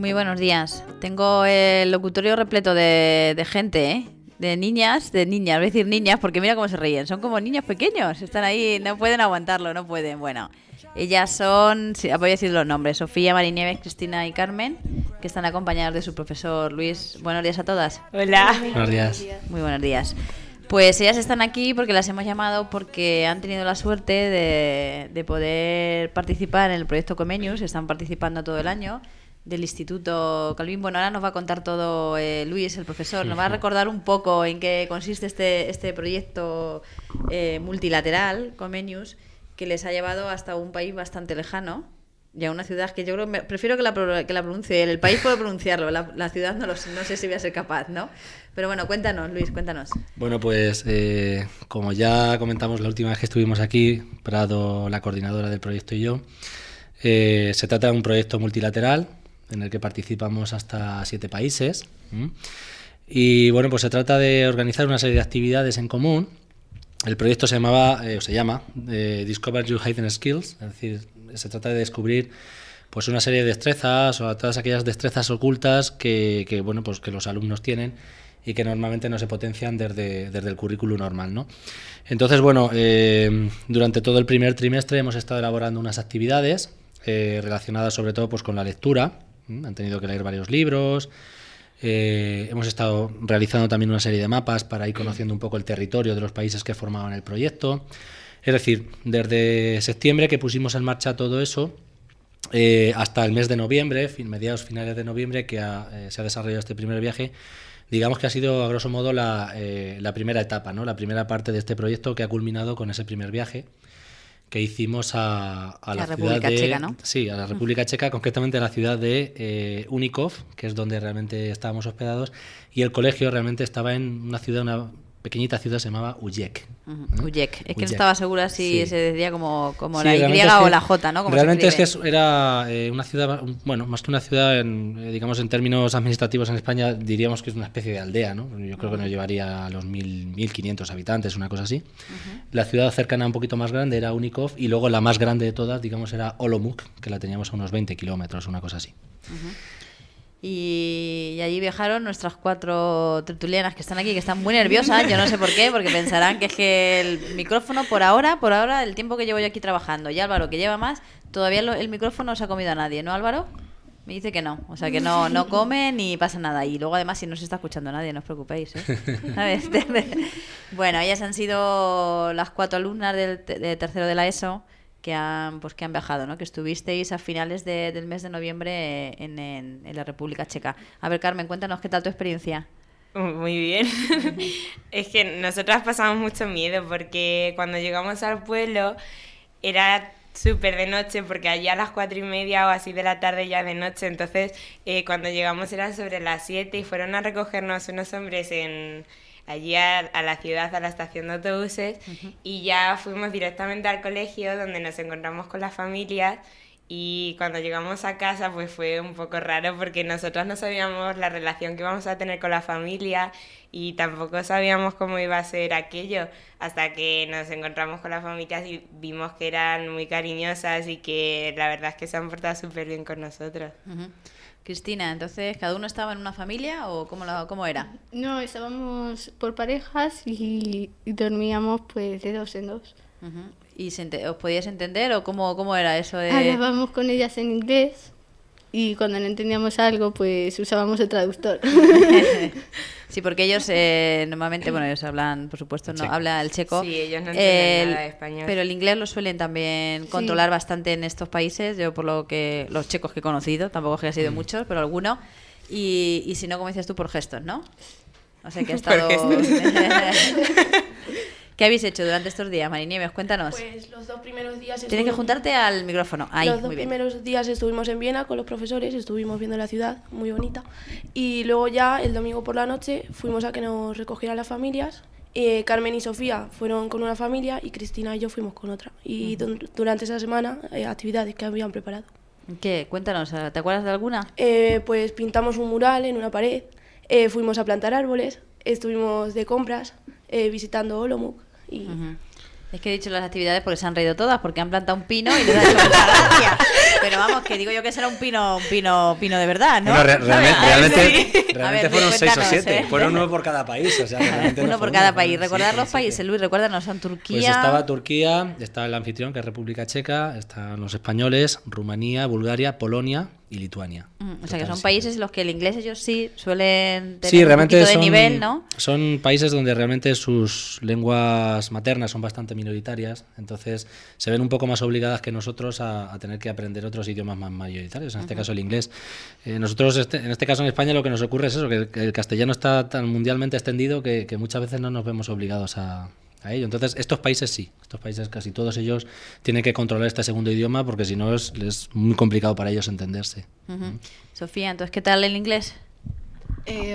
Muy buenos días. Tengo el locutorio repleto de gente, ¿eh? De niñas, voy a decir niñas porque mira cómo se ríen. Son como niños pequeños, están ahí, no pueden aguantarlo, no pueden. Bueno, ellas son, voy a decir los nombres, Sofía, Marinieves, Cristina y Carmen, que están acompañadas de su profesor Luis. Buenos días a todas. Hola. Buenos días. Muy buenos días. Pues ellas están aquí porque las hemos llamado porque han tenido la suerte de poder participar en el proyecto Comenius, están participando todo el año del Instituto Calvín. Bueno, ahora nos va a contar todo Luis, el profesor, nos va a recordar un poco en qué consiste este proyecto multilateral, Comenius, que les ha llevado hasta un país bastante lejano y a una ciudad que yo creo, prefiero que la pronuncie él. El país puedo pronunciarlo, la ciudad no sé si voy a ser capaz, ¿no? Pero bueno, cuéntanos, Luis, cuéntanos. Bueno, pues como ya comentamos la última vez que estuvimos aquí, Prado, la coordinadora del proyecto y yo, se trata de un proyecto multilateral en el que participamos hasta 7 países. Y bueno, pues se trata de organizar una serie de actividades en común. El proyecto se llama Discover Your Hidden Skills, es decir, se trata de descubrir pues una serie de destrezas o todas aquellas destrezas ocultas que bueno, pues que los alumnos tienen y que normalmente no se potencian desde el currículum normal, ¿no? Entonces, bueno, durante todo el primer trimestre hemos estado elaborando unas actividades relacionadas sobre todo pues con la lectura. Han tenido que leer varios libros. Hemos estado realizando también una serie de mapas para ir conociendo un poco el territorio de los países que formaban el proyecto. Es decir, desde septiembre que pusimos en marcha todo eso hasta el mes de noviembre, mediados finales de noviembre, que se ha desarrollado este primer viaje, digamos que ha sido a grosso modo la primera etapa, ¿no? La primera parte de este proyecto que ha culminado con ese primer viaje que hicimos a la República Checa, ¿no? Sí, a la República Checa, concretamente a la ciudad de Unikov, que es donde realmente estábamos hospedados, y el colegio realmente estaba en una pequeñita ciudad se llamaba Ujek. Ujek. Es que no estaba segura si se decía como sí, la Y o la J, ¿no? Como realmente es que era una ciudad, bueno, más que una ciudad, digamos en términos administrativos en España, diríamos que es una especie de aldea, ¿no? Yo creo que nos llevaría a los 1.500 habitantes, una cosa así. La ciudad cercana un poquito más grande era Unikov y luego la más grande de todas, digamos, era Olomouc, que la teníamos a unos 20 kilómetros, una cosa así. Y allí viajaron nuestras 4 tertulianas que están aquí, que están muy nerviosas, yo no sé por qué, porque pensarán que es que el micrófono por ahora, el tiempo que llevo yo aquí trabajando, y Álvaro, que lleva más, todavía el micrófono no se ha comido a nadie, ¿no, Álvaro? Me dice que no, o sea que no come ni pasa nada. Y luego además si no se está escuchando nadie, no os preocupéis, ¿eh? ¿Sabes? Bueno, ellas han sido las 4 alumnas de tercero de la ESO que han viajado, ¿no? Que estuvisteis a finales del mes de noviembre en la República Checa. A ver, Carmen, cuéntanos qué tal tu experiencia. Muy bien. Es que nosotras pasamos mucho miedo porque cuando llegamos al pueblo era súper de noche, porque allí a las 4:30 o así de la tarde ya de noche. Entonces cuando llegamos era sobre las 7 y fueron a recogernos unos hombres allí a la ciudad, a la estación de autobuses, y ya fuimos directamente al colegio donde nos encontramos con las familias. Y cuando llegamos a casa pues fue un poco raro porque nosotros no sabíamos la relación que íbamos a tener con la familia y tampoco sabíamos cómo iba a ser aquello hasta que nos encontramos con las familias y vimos que eran muy cariñosas y que la verdad es que se han portado súper bien con nosotros. Cristina, entonces, ¿cada uno estaba en una familia o cómo era? No, estábamos por parejas y dormíamos pues de 2 en 2. ¿Y os podías entender o cómo era eso de...? Hablábamos con ellas en inglés y cuando no entendíamos algo pues usábamos el traductor. Sí, porque ellos normalmente, bueno, ellos hablan, por supuesto, no habla el checo. Sí, ellos no entienden nada de español. Pero el inglés lo suelen también controlar bastante en estos países. Yo por lo que los checos que he conocido, tampoco es que haya sido muchos, pero algunos. Y si no, como decías tú, por gestos, ¿no? O sea que ha estado... ¿Qué habéis hecho durante estos días, Marinieves? Cuéntanos. Pues los 2 primeros días... Tienes que juntarte al micrófono. Ahí, los 2 muy bien. primeros días estuvimos en Viena con los profesores, estuvimos viendo la ciudad, muy bonita. Y luego ya, el domingo por la noche, fuimos a que nos recogieran las familias. Carmen y Sofía fueron con una familia y Cristina y yo fuimos con otra. Y durante esa semana, actividades que habían preparado. ¿Qué? Cuéntanos, ¿te acuerdas de alguna? Pues pintamos un mural en una pared, fuimos a plantar árboles, estuvimos de compras, visitando Olomouc. Y... Es que he dicho las actividades porque se han reído todas, porque han plantado un pino y les ha hecho mucha gracia. Pero vamos, que digo yo que será un pino de verdad, ¿no? Bueno, A realmente ver, fueron 6 o cuéntanos, 7. Fueron uno por cada país. O sea, realmente Uno no por fue cada uno, país. fueron Recordar 7, los países, 7. Luis, recuérdanos, son Turquía. Pues estaba Turquía, estaba el anfitrión, que es República Checa, están los españoles, Rumanía, Bulgaria, Polonia y Lituania. O sea, que son Total, países en los que el inglés ellos sí suelen tener Sí, un realmente poquito de nivel, ¿no? son países donde realmente sus lenguas maternas son bastante minoritarias, entonces se ven un poco más obligadas que nosotros a tener que aprender otros idiomas más mayoritarios, en este caso el inglés. Nosotros, en este caso en España, lo que nos ocurre es eso, que el castellano está tan mundialmente extendido que muchas veces no nos vemos obligados a ello. Entonces, estos países casi todos ellos tienen que controlar este segundo idioma porque si no es muy complicado para ellos entenderse. Sofía, entonces, ¿qué tal el inglés?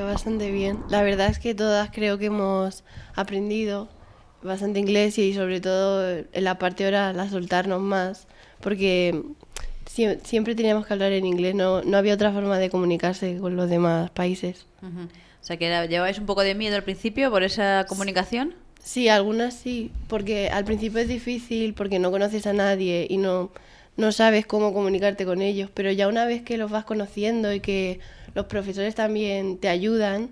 Bastante bien. La verdad es que todas creo que hemos aprendido bastante inglés y sobre todo en la parte oral a soltarnos más, porque siempre teníamos que hablar en inglés, no había otra forma de comunicarse con los demás países. O sea, que lleváis un poco de miedo al principio por esa comunicación. Sí, algunas sí, porque al principio es difícil porque no conoces a nadie y no sabes cómo comunicarte con ellos, pero ya una vez que los vas conociendo y que los profesores también te ayudan,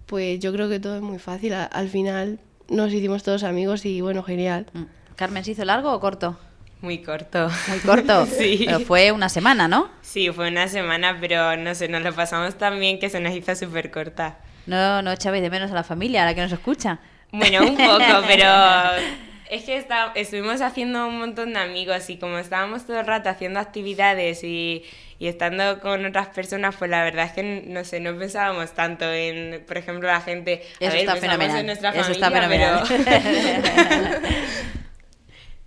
pues yo creo que todo es muy fácil. Al final nos hicimos todos amigos y bueno, genial. ¿Carmen se hizo largo o corto? Muy corto. Muy corto. Sí. Pero fue una semana, ¿no? Sí, fue una semana, pero no sé, nos lo pasamos tan bien que se nos hizo súper corta. No echabais de menos a la familia, a la que nos escucha. Bueno, un poco, pero es que estuvimos haciendo un montón de amigos y como estábamos todo el rato haciendo actividades y estando con otras personas, pues la verdad es que, no sé, no pensábamos tanto en, por ejemplo, la gente... Eso está fenomenal. En nuestra Eso familia, está fenomenal.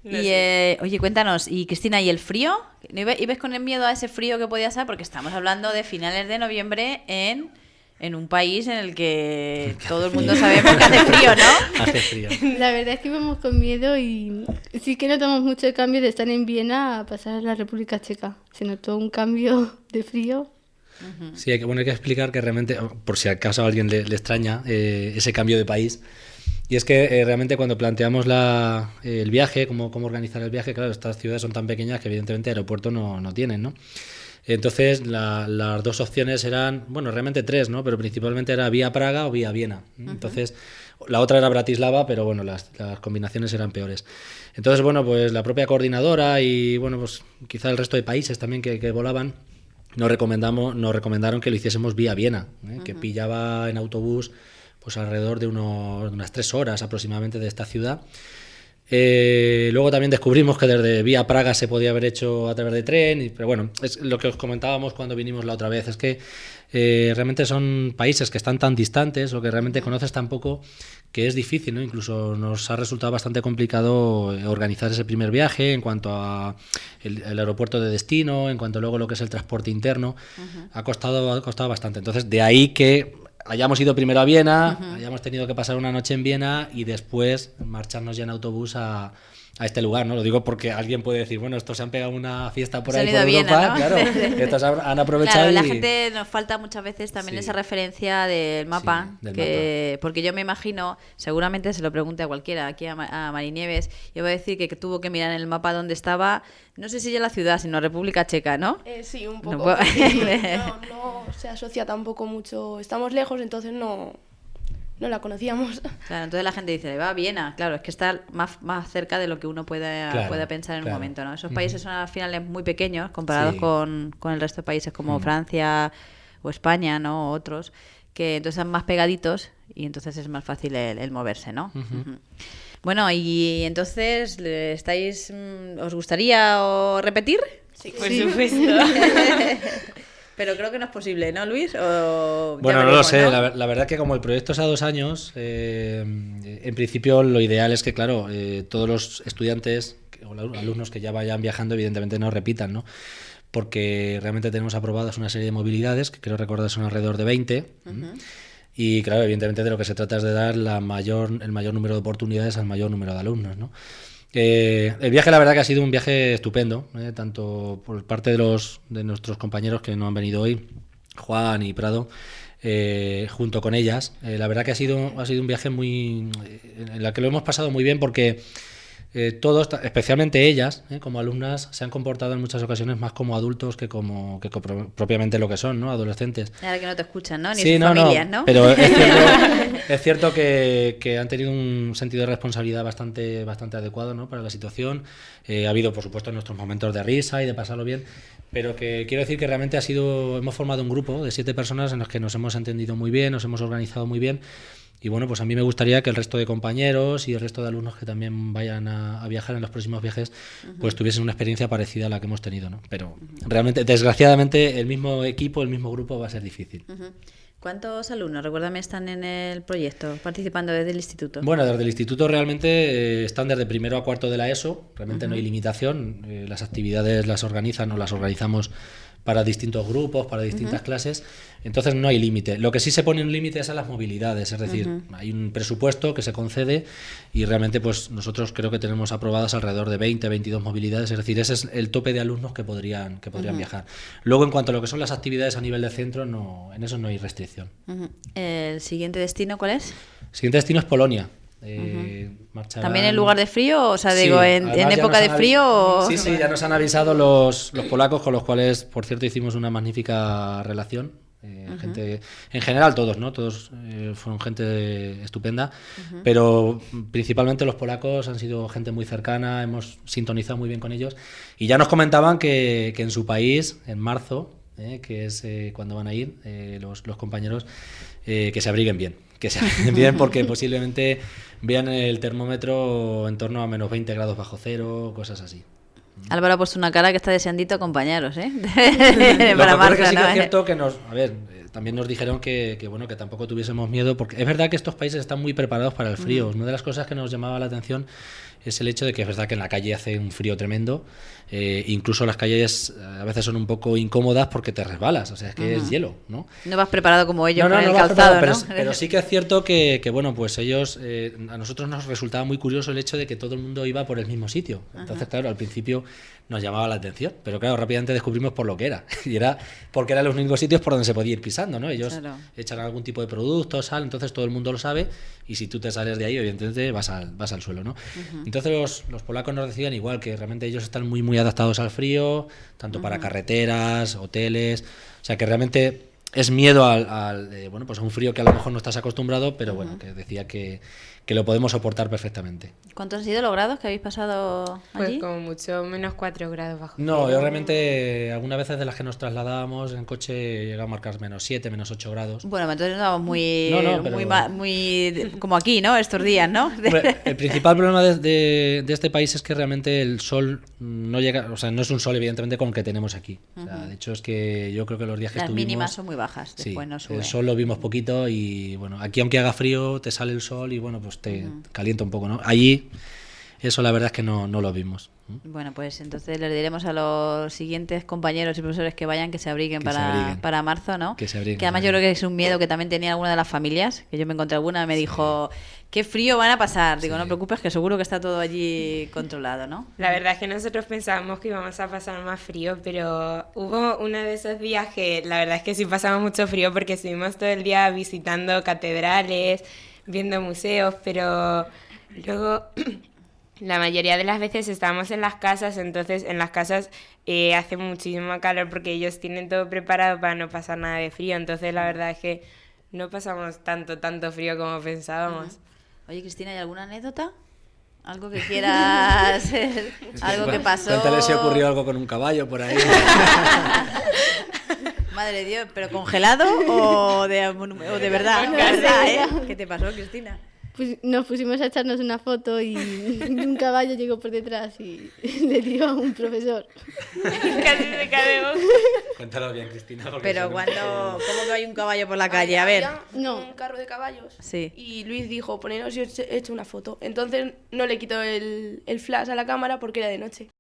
No Y oye, cuéntanos, y Cristina, ¿y el frío? ¿Ibas con el miedo a ese frío que podía ser? Porque estamos hablando de finales de noviembre en un país en el que todo el mundo sabemos que hace frío, ¿no? Hace frío. La verdad es que íbamos con miedo y sí que notamos mucho el cambio de estar en Viena a pasar a la República Checa. Se notó un cambio de frío. Sí, hay que explicar que realmente, por si acaso a alguien le extraña ese cambio de país, y es que realmente cuando planteamos el viaje, cómo organizar el viaje, claro, estas ciudades son tan pequeñas que evidentemente aeropuerto no tienen, ¿no? Entonces las dos opciones eran, bueno, realmente tres, ¿no? Pero principalmente era vía Praga o vía Viena. Entonces la otra era Bratislava, pero bueno, las combinaciones eran peores. Entonces, bueno, pues la propia coordinadora y bueno, pues quizá el resto de países también que volaban nos recomendaron que lo hiciésemos vía Viena, que pillaba en autobús pues alrededor de unas 3 horas aproximadamente de esta ciudad. Luego también descubrimos que desde vía Praga se podía haber hecho a través de tren, pero bueno, es lo que os comentábamos cuando vinimos la otra vez, es que realmente son países que están tan distantes, o que realmente conoces tan poco, que es difícil, ¿no? Incluso nos ha resultado bastante complicado organizar ese primer viaje en cuanto a el aeropuerto de destino, en cuanto a luego lo que es el transporte interno. Ha costado bastante. Entonces, de ahí que hayamos ido primero a Viena, hayamos tenido que pasar una noche en Viena y después marcharnos ya en autobús a este lugar, ¿no? Lo digo porque alguien puede decir, bueno, estos se han pegado una fiesta por Se ahí han por ido a Europa, Viena, ¿no? claro, estos han aprovechado. Claro, la y... gente nos falta muchas veces también Sí. esa referencia del mapa, Sí, del mapa. Porque yo me imagino, seguramente se lo pregunte a cualquiera, aquí a Marinieves, y va a decir que tuvo que mirar en el mapa dónde estaba, no sé si ya la ciudad, sino República Checa, ¿no? Sí, un No poco. puedo- porque no se asocia tampoco mucho. Estamos lejos, entonces no la conocíamos. Claro, entonces la gente dice, va a Viena, claro, es que está más cerca de lo que uno pueda pensar en un claro. momento, ¿no? Esos países son al final muy pequeños comparados Sí. con el resto de países como Francia o España, ¿no? O otros, que entonces están más pegaditos y entonces es más fácil el moverse, ¿no? Bueno, y entonces, ¿os gustaría repetir? Sí, por supuesto. Pero creo que no es posible, ¿no, Luis? O ya Bueno, no lo veremos, sé. ¿no? La verdad que como el proyecto es a 2 años, en principio lo ideal es que, claro, todos los estudiantes o los alumnos que ya vayan viajando, evidentemente no repitan, ¿no? Porque realmente tenemos aprobadas una serie de movilidades, que creo recordar son alrededor de 20. Y claro, evidentemente de lo que se trata es de dar el mayor número de oportunidades al mayor número de alumnos, ¿no? El viaje, la verdad que ha sido un viaje estupendo, tanto por parte de nuestros compañeros que no han venido hoy, Juan y Prado, junto con ellas. La verdad que ha sido un viaje en la que lo hemos pasado muy bien porque todos, especialmente ellas, como alumnas, se han comportado en muchas ocasiones más como adultos que propiamente lo que son, ¿no? Adolescentes. Ahora que no te escuchan, ¿no? Ni Sí, sus familias, ¿no? Pero es cierto que han tenido un sentido de responsabilidad bastante adecuado, ¿no? Para la situación. Ha habido, por supuesto, nuestros momentos de risa y de pasarlo bien, pero que quiero decir que realmente hemos formado un grupo de 7 personas en los que nos hemos entendido muy bien, nos hemos organizado muy bien. Y bueno, pues a mí me gustaría que el resto de compañeros y el resto de alumnos que también vayan a viajar en los próximos viajes, pues tuviesen una experiencia parecida a la que hemos tenido, ¿no? Pero realmente, desgraciadamente, el mismo equipo, el mismo grupo va a ser difícil. ¿Cuántos alumnos, recuérdame, están en el proyecto, participando desde el instituto? Bueno, desde el instituto realmente están desde primero a cuarto de la ESO, realmente no hay limitación, las actividades las organizan o las organizamos para distintos grupos, para distintas clases, entonces no hay límite. Lo que sí se pone un límite es a las movilidades, es decir, hay un presupuesto que se concede y realmente pues nosotros creo que tenemos aprobadas alrededor de 20, 22 movilidades, es decir, ese es el tope de alumnos que podrían viajar. Luego, en cuanto a lo que son las actividades a nivel de centro, en eso no hay restricción. ¿El siguiente destino cuál es? El siguiente destino es Polonia. ¿También en lugar de frío? O sea, digo, Sí, ¿en además época de frío? O... Sí, ya nos han avisado los polacos, con los cuales, por cierto, hicimos una magnífica relación. Gente, en general todos, ¿no? Todos fueron gente estupenda, pero principalmente los polacos han sido gente muy cercana, hemos sintonizado muy bien con ellos y ya nos comentaban que en su país, en marzo, que es cuando van a ir los compañeros, que se abriguen bien. Que se abriguen bien porque posiblemente vean el termómetro en torno a menos 20 grados bajo cero, cosas así. Álvaro ha puesto una cara que está deseandito acompañaros, ¿eh? Lo Para marzo, que sí que ¿no? es cierto que también nos dijeron que bueno, que tampoco tuviésemos miedo, porque es verdad que estos países están muy preparados para el frío. Una de las cosas que nos llamaba la atención es el hecho de que es verdad que en la calle hace un frío tremendo, incluso las calles a veces son un poco incómodas porque te resbalas, o sea, es que es hielo, ¿no? No vas preparado como ellos con el vas calzado, preparado, ¿no? pero sí que es cierto que bueno, pues ellos, a nosotros nos resultaba muy curioso el hecho de que todo el mundo iba por el mismo sitio. Entonces, claro, al principio nos llamaba la atención, pero claro, rápidamente descubrimos por lo que era, y era porque eran los únicos sitios por donde se podía ir pisando, ¿no? Ellos echan algún tipo de producto, sal, entonces todo el mundo lo sabe, y si tú te sales de ahí, evidentemente vas al suelo, ¿no? Entonces los polacos nos decían igual, que realmente ellos están muy, muy adaptados al frío, tanto para carreteras, hoteles, o sea que realmente es miedo bueno, pues a un frío que a lo mejor no estás acostumbrado, pero bueno, que decía que lo podemos soportar perfectamente. ¿Cuántos han sido los grados que habéis pasado allí? Pues como mucho menos 4 grados bajo No, cero. yo realmente algunas veces de las que nos trasladábamos en coche llegaba a marcar menos 7, menos 8 grados. Bueno, entonces no vamos muy, pero... muy como aquí, ¿no? Estos días, ¿no? Hombre, el principal problema de este país es que realmente el sol no llega, o sea, no es un sol evidentemente con el que tenemos aquí. O sea, de hecho es que yo creo que los días que Las estuvimos... mínimas son muy bajas, después sí, no sube. el sol lo vimos poquito y bueno, aquí aunque haga frío te sale el sol y bueno, pues te calienta un poco, ¿no? Allí eso la verdad es que no lo vimos. Bueno, pues entonces les diremos a los siguientes compañeros y profesores que vayan que se abriguen para marzo, ¿no? Que se abriguen. Que además yo creo que es un miedo que también tenía alguna de las familias, que yo me encontré alguna, me dijo, qué frío van a pasar. Digo, no te preocupes, que seguro que está todo allí controlado, ¿no? La verdad es que nosotros pensábamos que íbamos a pasar más frío, pero hubo uno de esos días que la verdad es que sí pasamos mucho frío porque estuvimos todo el día visitando catedrales, viendo museos, pero luego la mayoría de las veces estábamos en las casas, entonces en las casas hace muchísimo calor porque ellos tienen todo preparado para no pasar nada de frío, entonces la verdad es que no pasamos tanto frío como pensábamos. Oye, Cristina, ¿hay alguna anécdota? ¿Algo que quieras? ¿Algo que pasó? Cuéntale si ocurrió algo con un caballo por ahí. Madre de Dios, ¿pero congelado o de verdad? No, ¿De verdad, sí. ¿Qué te pasó, Cristina? Pues nos pusimos a echarnos una foto y un caballo llegó por detrás y le dio a un profesor. Casi se cae de boca. Cuéntalo bien, Cristina. Pero ¿cómo que hay un caballo por la calle? A ver. Había No. un carro de caballos. Sí. Y Luis dijo, poneros y os he hecho una foto. Entonces no le quitó el flash a la cámara porque era de noche.